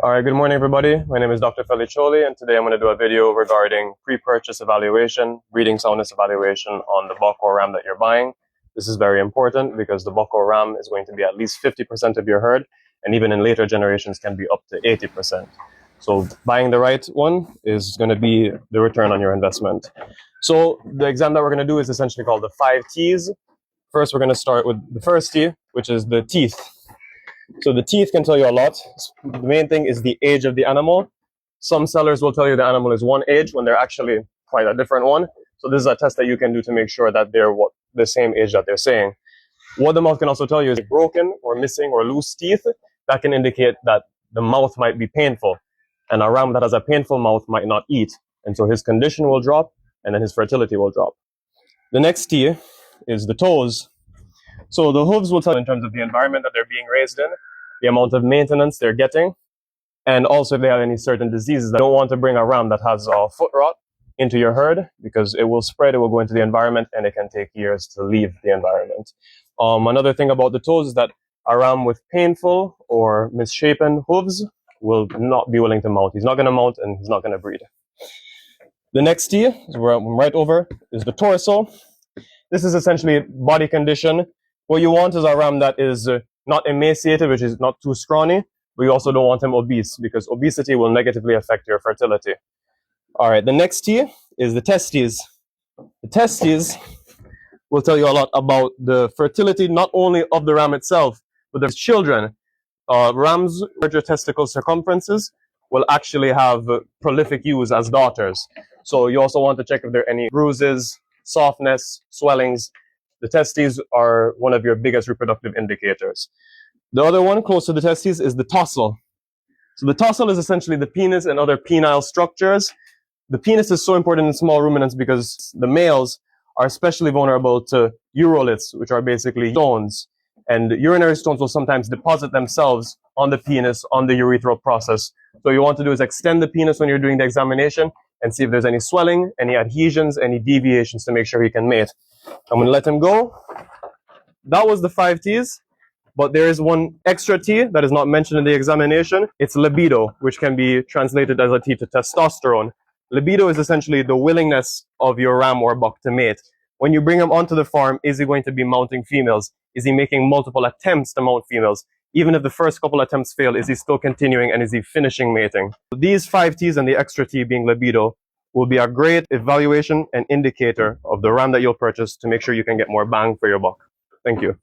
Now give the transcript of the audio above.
All right, good morning, everybody. My name is Dr. Felicioli, and today I'm going to do a video regarding pre-purchase evaluation, breeding soundness evaluation on the buck or ram that you're buying. This is very important because the buck or ram is going to be at least 50% of your herd, and even in later generations can be up to 80%. So buying the right one is going to be the return on your investment. So the exam that we're going to do is essentially called the 5 T's. First, we're going to start with the first T, which is the teeth. So the teeth can tell you a lot. The main thing is the age of the animal. Some sellers will tell you the animal is one age when they're actually quite a different one. So this is a test that you can do to make sure that they're the same age that they're saying. What the mouth can also tell you is broken or missing or loose teeth. That can indicate that the mouth might be painful. And a ram that has a painful mouth might not eat. And so his condition will drop and then his fertility will drop. The next T is the toes. So the hooves will tell you in terms of the environment that they're being raised in, the amount of maintenance they're getting, and also if they have any certain diseases. That don't want to bring a ram that has a foot rot into your herd because it will spread, it will go into the environment, and it can take years to leave the environment. Another thing about the toes is that a ram with painful or misshapen hooves will not be willing to mount. He's not going to mount and he's not going to breed. The next T, is where I'm right over, is the torso. This is essentially body condition. What you want is a ram that is not emaciated, which is not too scrawny, but you also don't want him obese because obesity will negatively affect your fertility. All right, the next T is the testes. The testes will tell you a lot about the fertility, not only of the ram itself, but the children. Rams' larger testicle circumferences will actually have prolific ewes as daughters. So you also want to check if there are any bruises, softness, swellings. The testes are one of your biggest reproductive indicators. The other one close to the testes is the tossle. So the tossle is essentially the penis and other penile structures. The penis is so important in small ruminants because the males are especially vulnerable to uroliths, which are basically stones. And urinary stones will sometimes deposit themselves on the penis, on the urethral process. So what you want to do is extend the penis when you're doing the examination and see if there's any swelling, any adhesions, any deviations to make sure he can mate. I'm going to let him go. That was the 5 T's, but there is one extra T that is not mentioned in the examination. It's libido, which can be translated as a T to testosterone. Libido is essentially the willingness of your ram or buck to mate. When you bring him onto the farm, is he going to be mounting females? Is he making multiple attempts to mount females? Even if the first couple attempts fail, is he still continuing and is he finishing mating? These 5 T's and the extra T being libido will be a great evaluation and indicator of the ram that you'll purchase to make sure you can get more bang for your buck. Thank you.